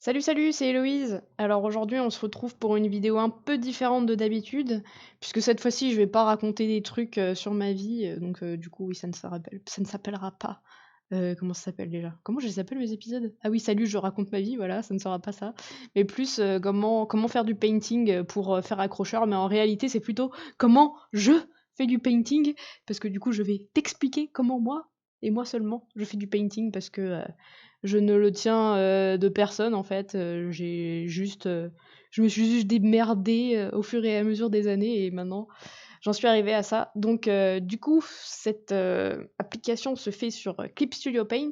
Salut, salut, c'est Héloïse. Alors aujourd'hui, on se retrouve pour une vidéo un peu différente de d'habitude, puisque cette fois-ci, je vais pas raconter des trucs sur ma vie, du coup, oui, ça ne s'appellera pas. Comment ça s'appelle déjà? Comment je les appelle mes épisodes? Ah oui, salut, je raconte ma vie, voilà, ça ne sera pas ça. Mais plus comment faire du painting pour faire accrocheur, mais en réalité, c'est plutôt comment je fais du painting, parce que du coup, je vais t'expliquer comment moi, et moi seulement, je fais du painting, parce que je ne le tiens, de personne en fait, je me suis juste démerdée, au fur et à mesure des années et maintenant j'en suis arrivée à ça. Du coup, cette, application se fait sur, Clip Studio Paint.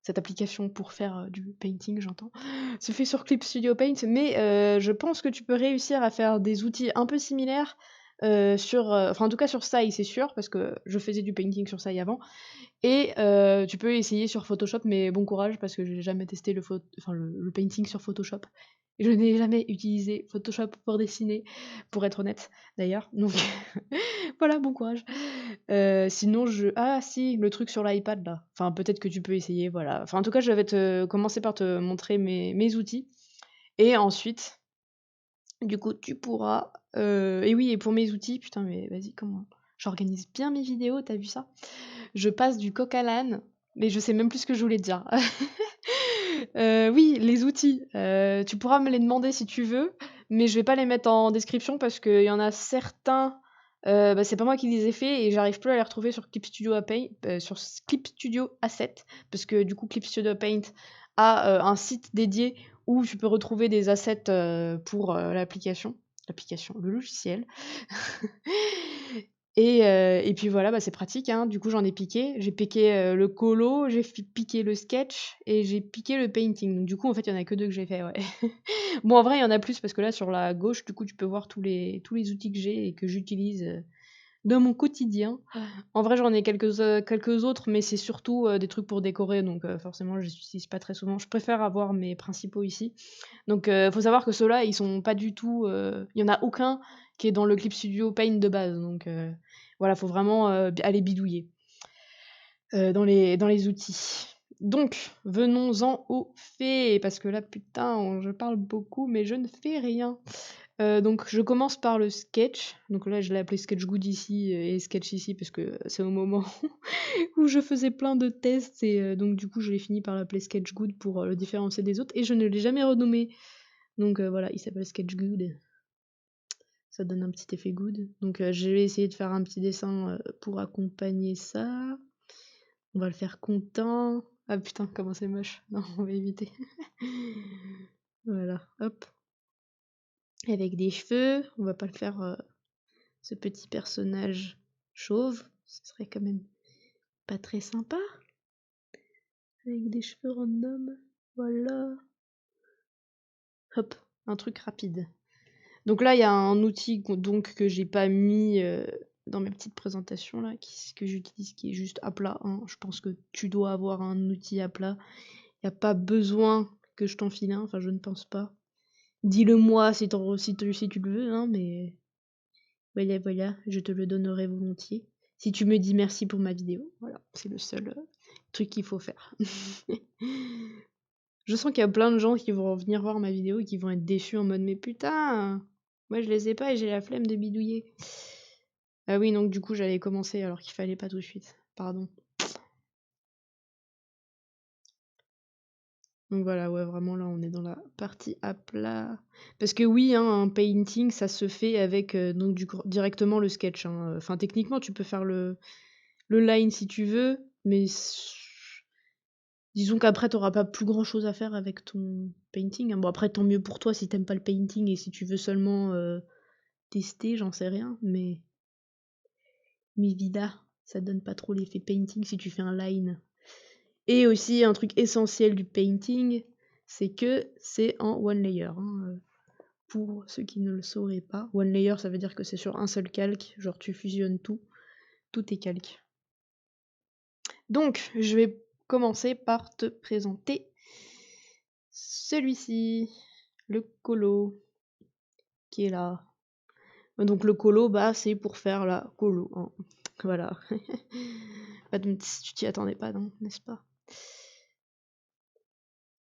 Cette application pour faire, du painting, j'entends, se fait sur Clip Studio Paint, mais je pense que tu peux réussir à faire des outils un peu similaires, en tout cas sur Sai, c'est sûr, parce que je faisais du painting sur Sai avant et tu peux essayer sur Photoshop, mais bon courage parce que j'ai jamais testé le painting sur Photoshop. Et je n'ai jamais utilisé Photoshop pour dessiner, pour être honnête d'ailleurs. Donc voilà, bon courage. Sinon ah si, le truc sur l'iPad là. Enfin peut-être que tu peux essayer, voilà. Enfin en tout cas, je vais te commencer par te montrer mes outils et ensuite, du coup, tu pourras, et oui et pour mes outils, putain mais vas-y comment j'organise bien mes vidéos, t'as vu ça? Je passe du coq à l'âne, mais je sais même plus ce que je voulais te dire. Oui, les outils, tu pourras me les demander si tu veux, mais je vais pas les mettre en description parce qu'il y en a certains, c'est pas moi qui les ai faits et j'arrive plus à les retrouver sur Clip Studio Asset parce que du coup Clip Studio Paint a, un site dédié où tu peux retrouver des assets, pour, le logiciel. Et puis voilà, bah, c'est pratique, hein. Du coup, j'en ai piqué. J'ai piqué, le colo, piqué le sketch et j'ai piqué le painting. Donc du coup, en fait, il y en a que 2 que j'ai fait, ouais. Bon, en vrai, il y en a plus parce que là, sur la gauche, du coup, tu peux voir tous les outils que j'ai et que j'utilise, dans mon quotidien. En vrai, j'en ai quelques autres, mais c'est surtout, des trucs pour décorer, donc forcément, je les utilise pas très souvent. Je préfère avoir mes principaux ici. Faut savoir que ceux-là, ils sont pas du tout, il y en a aucun qui est dans le Clip Studio Paint de base, voilà, faut vraiment, aller bidouiller, dans les outils. Donc, venons-en aux faits, parce que là, putain, je parle beaucoup, mais je ne fais rien. Donc je commence par le sketch. Donc là, je l'ai appelé Sketch Good ici, et Sketch ici parce que c'est au moment où je faisais plein de tests et donc du coup, je l'ai fini par l'appeler Sketch Good pour, le différencier des autres et je ne l'ai jamais renommé. Voilà, il s'appelle Sketch Good. Ça donne un petit effet good. Je vais essayer de faire un petit dessin, pour accompagner ça. On va le faire content. Ah putain, comment c'est moche. Non, on va éviter. Voilà, hop. Avec des cheveux, on va pas le faire, ce petit personnage chauve, ce serait quand même pas très sympa. Avec des cheveux random, voilà. Hop, un truc rapide. Donc là, il y a un outil que j'ai pas mis dans mes petites présentations là, que j'utilise, qui est juste à plat, hein. Je pense que tu dois avoir un outil à plat. Il n'y a pas besoin que je t'en file un, enfin je ne pense pas. Dis-le moi si tu le veux, hein, mais voilà, voilà, je te le donnerai volontiers. Si tu me dis merci pour ma vidéo, voilà, c'est le seul truc qu'il faut faire. Je sens qu'il y a plein de gens qui vont venir voir ma vidéo et qui vont être déçus en mode mais putain, moi je les ai pas et j'ai la flemme de bidouiller. Ah oui, donc du coup j'allais commencer alors qu'il fallait pas tout de suite. Pardon. Donc voilà, ouais, vraiment là on est dans la partie à plat. Parce que oui, hein, un painting ça se fait avec directement le sketch, hein. Enfin techniquement tu peux faire le line si tu veux, mais disons qu'après t'auras pas plus grand chose à faire avec ton painting, hein. Bon après tant mieux pour toi si t'aimes pas le painting et si tu veux seulement tester, j'en sais rien, mais vida, ça donne pas trop l'effet painting si tu fais un line. Et aussi un truc essentiel du painting, c'est que c'est en one layer, hein, pour ceux qui ne le sauraient pas. One layer ça veut dire que c'est sur un seul calque, genre tu fusionnes tout est calque. Donc je vais commencer par te présenter celui-ci, le colo, qui est là. Donc le colo, bah c'est pour faire la colo, hein. Voilà. Bah, donc, tu t'y attendais pas, non, n'est-ce pas?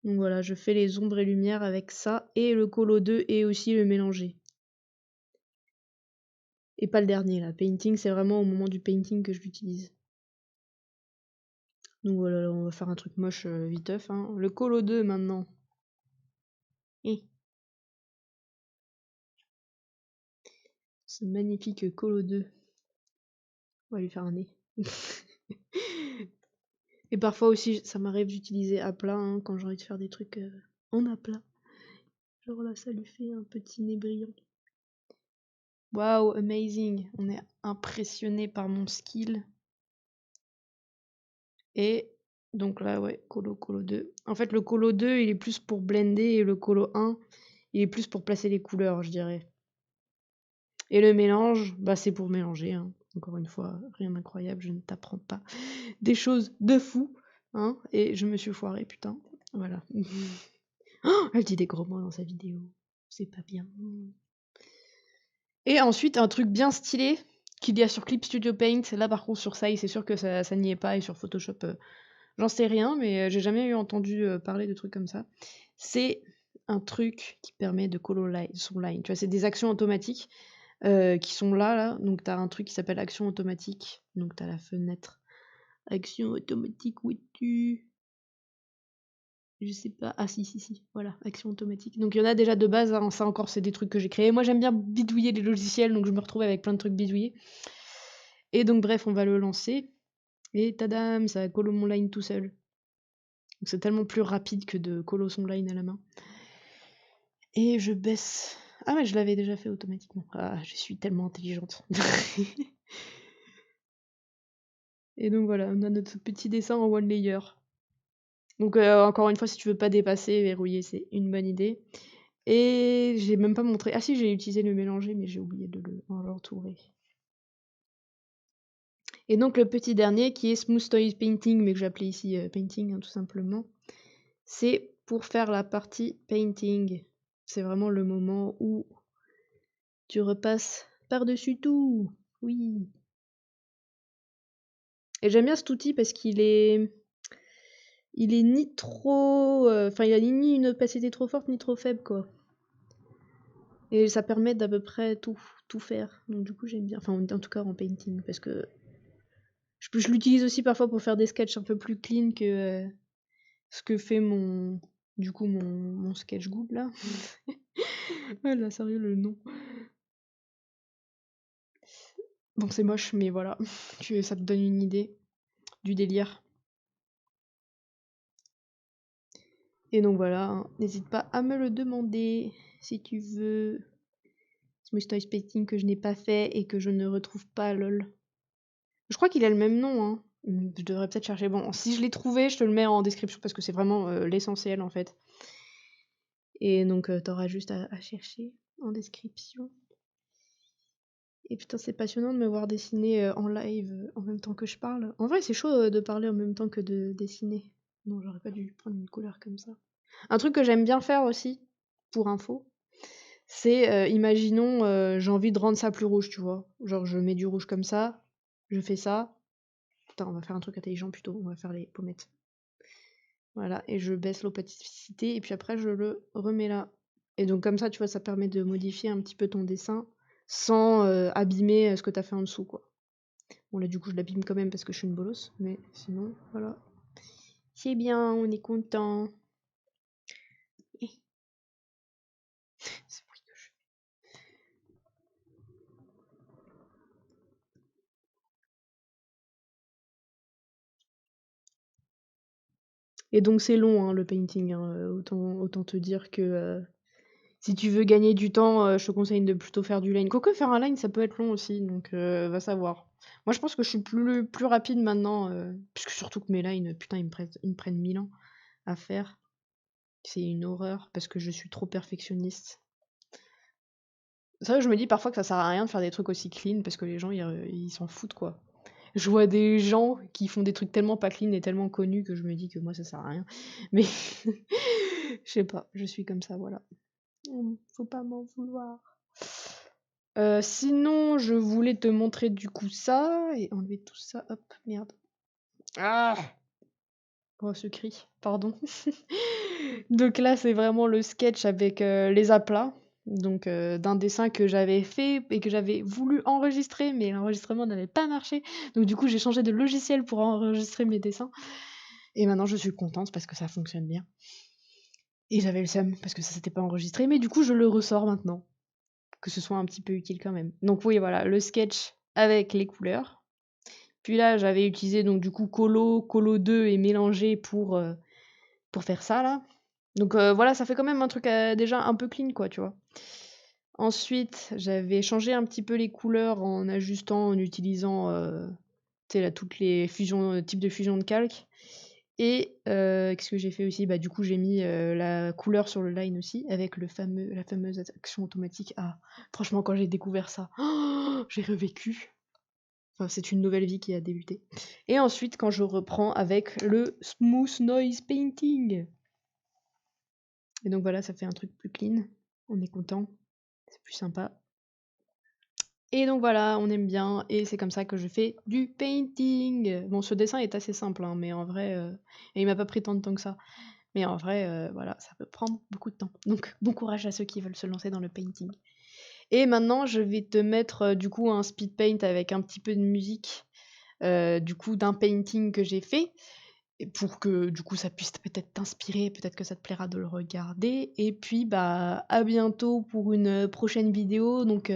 Donc voilà, je fais les ombres et lumières avec ça, et le Colo 2 et aussi le mélanger. Et pas le dernier là, painting, c'est vraiment au moment du painting que je l'utilise. Donc voilà, là, on va faire un truc moche viteuf. Hein. Le Colo 2 maintenant. Ce magnifique Colo 2. On va lui faire un nez. Et parfois aussi, ça m'arrive d'utiliser à plat hein, quand j'ai envie de faire des trucs en aplat. Genre là, ça lui fait un petit nez brillant. Waouh, amazing. On est impressionné par mon skill. Et donc là, ouais, Colo 2. En fait, le Colo 2, il est plus pour blender et le Colo 1, il est plus pour placer les couleurs, je dirais. Et le mélange, bah c'est pour mélanger. Hein. Encore une fois, rien d'incroyable, je ne t'apprends pas des choses de fou. Hein. Et je me suis foirée, putain. Voilà. Oh, elle dit des gros mots dans sa vidéo. C'est pas bien. Et ensuite, un truc bien stylé qu'il y a sur Clip Studio Paint. Là, par contre, sur ça, c'est sûr que ça n'y est pas. Et sur Photoshop, j'en sais rien, mais j'ai jamais entendu parler de trucs comme ça. C'est un truc qui permet de color son line. Tu vois, c'est des actions automatiques qui sont là. Donc, tu as un truc qui s'appelle action automatique. Donc, tu as la fenêtre action automatique. Où es-tu? Je sais pas. Ah, si. Voilà, action automatique. Donc, il y en a déjà de base. Hein. Ça encore, c'est des trucs que j'ai créés. Moi, j'aime bien bidouiller les logiciels. Donc, je me retrouve avec plein de trucs bidouillés. Et donc, bref, on va le lancer. Et tadam, ça colle mon line tout seul. Donc, c'est tellement plus rapide que de coller son line à la main. Et je baisse. Ah ouais, je l'avais déjà fait automatiquement. Ah, je suis tellement intelligente. Et donc voilà, on a notre petit dessin en one layer. Donc encore une fois, si tu veux pas dépasser, verrouiller, c'est une bonne idée. Et j'ai même pas montré. Ah si, j'ai utilisé le mélanger, mais j'ai oublié de l'entourer. Et donc le petit dernier qui est Smooth Toys Painting, mais que j'appelais ici Painting hein, tout simplement. C'est pour faire la partie Painting. C'est vraiment le moment où tu repasses par-dessus tout. Oui. Et j'aime bien cet outil parce qu'il est ni trop enfin il a ni une opacité trop forte ni trop faible quoi. Et ça permet d'à peu près tout faire. Donc du coup j'aime bien. Enfin en tout cas en painting parce que je l'utilise aussi parfois pour faire des sketchs un peu plus clean que ce que fait mon sketch good là. Ah là sérieux le nom. Bon c'est moche mais voilà. Ça te donne une idée du délire. Et donc voilà, hein. N'hésite pas à me le demander si tu veux. Smooth Toys Painting que je n'ai pas fait et que je ne retrouve pas, lol. Je crois qu'il a le même nom, hein. Je devrais peut-être chercher. Bon, si je l'ai trouvé, je te le mets en description parce que c'est vraiment l'essentiel en fait. Et donc t'auras juste à chercher en description. Et putain, c'est passionnant de me voir dessiner en live en même temps que je parle. En vrai, c'est chaud de parler en même temps que de dessiner. Non, j'aurais pas dû prendre une couleur comme ça. Un truc que j'aime bien faire aussi, pour info, c'est, imaginons, j'ai envie de rendre ça plus rouge, tu vois? Genre je mets du rouge comme ça, je fais ça. Putain, on va faire un truc intelligent plutôt, on va faire les pommettes. Voilà et je baisse l'opacité et puis après je le remets là. Et donc comme ça, tu vois, ça permet de modifier un petit peu ton dessin sans, abîmer, ce que tu as fait en dessous, quoi. Bon là, du coup, je l'abîme quand même parce que je suis une bolosse, mais sinon, voilà. C'est bien, on est content. Eh, ce bruit que je fais. Et donc c'est long, hein, le painting, hein, autant te dire que, si tu veux gagner du temps, je te conseille de plutôt faire du line. Quoique faire un line, ça peut être long aussi, donc va savoir. Moi, je pense que je suis plus rapide maintenant, puisque surtout que mes lines, putain, ils me prennent 1000 ans à faire. C'est une horreur parce que je suis trop perfectionniste. C'est vrai que je me dis parfois que ça sert à rien de faire des trucs aussi clean parce que les gens, ils s'en foutent, quoi. Je vois des gens qui font des trucs tellement pas clean et tellement connus que je me dis que moi, ça sert à rien. Mais je sais pas, je suis comme ça, voilà. Faut pas m'en vouloir. Sinon, je voulais te montrer du coup ça et enlever tout ça. Hop, merde. Ah! Oh, ce cri, pardon. Donc là, c'est vraiment le sketch avec les aplats. Donc d'un dessin que j'avais fait et que j'avais voulu enregistrer, mais l'enregistrement n'avait pas marché. Donc du coup, j'ai changé de logiciel pour enregistrer mes dessins. Et maintenant, je suis contente parce que ça fonctionne bien. Et j'avais le seum parce que ça s'était pas enregistré, mais du coup, je le ressors maintenant. Que ce soit un petit peu utile quand même. Donc oui, voilà, le sketch avec les couleurs. Puis là, j'avais utilisé donc du coup Colo 2 et mélangé pour faire ça là. Donc voilà, ça fait quand même un truc déjà un peu clean quoi, tu vois. Ensuite, j'avais changé un petit peu les couleurs en ajustant, en utilisant tu sais, là, toutes les fusions, types de fusion de calque. Et qu'est-ce que j'ai fait aussi? Bah, du coup, j'ai mis la couleur sur le line aussi, avec la fameuse action automatique. Ah, franchement, quand j'ai découvert ça, j'ai revécu. Enfin, c'est une nouvelle vie qui a débuté. Et ensuite, quand je reprends avec le Smooth Noise Painting. Et donc voilà, ça fait un truc plus clean. On est content, c'est plus sympa. Et donc voilà, on aime bien, et c'est comme ça que je fais du painting. Bon, ce dessin est assez simple, hein, mais en vrai, et il m'a pas pris tant de temps que ça. Mais en vrai, voilà, ça peut prendre beaucoup de temps. Donc bon courage à ceux qui veulent se lancer dans le painting. Et maintenant, je vais te mettre, du coup, un speed paint avec un petit peu de musique, du coup, d'un painting que j'ai fait. Et pour que du coup ça puisse peut-être t'inspirer, peut-être que ça te plaira de le regarder. Et puis bah à bientôt pour une prochaine vidéo. Donc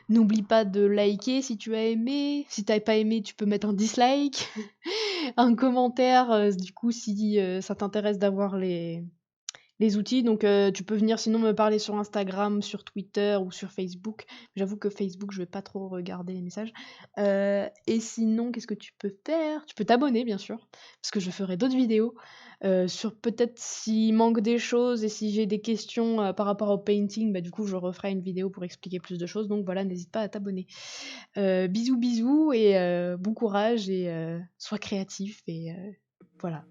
n'oublie pas de liker si tu as aimé. Si t'as pas aimé, tu peux mettre un dislike, un commentaire, du coup si ça t'intéresse d'avoir les outils. Donc tu peux venir sinon me parler sur Instagram, sur Twitter ou sur Facebook. J'avoue que Facebook, je vais pas trop regarder les messages. Et sinon, qu'est-ce que tu peux faire? Tu peux t'abonner, bien sûr, parce que je ferai d'autres vidéos sur peut-être s'il manque des choses et si j'ai des questions par rapport au painting, bah du coup je referai une vidéo pour expliquer plus de choses. Donc voilà, n'hésite pas à t'abonner. Bisous bisous et bon courage et sois créatif et voilà.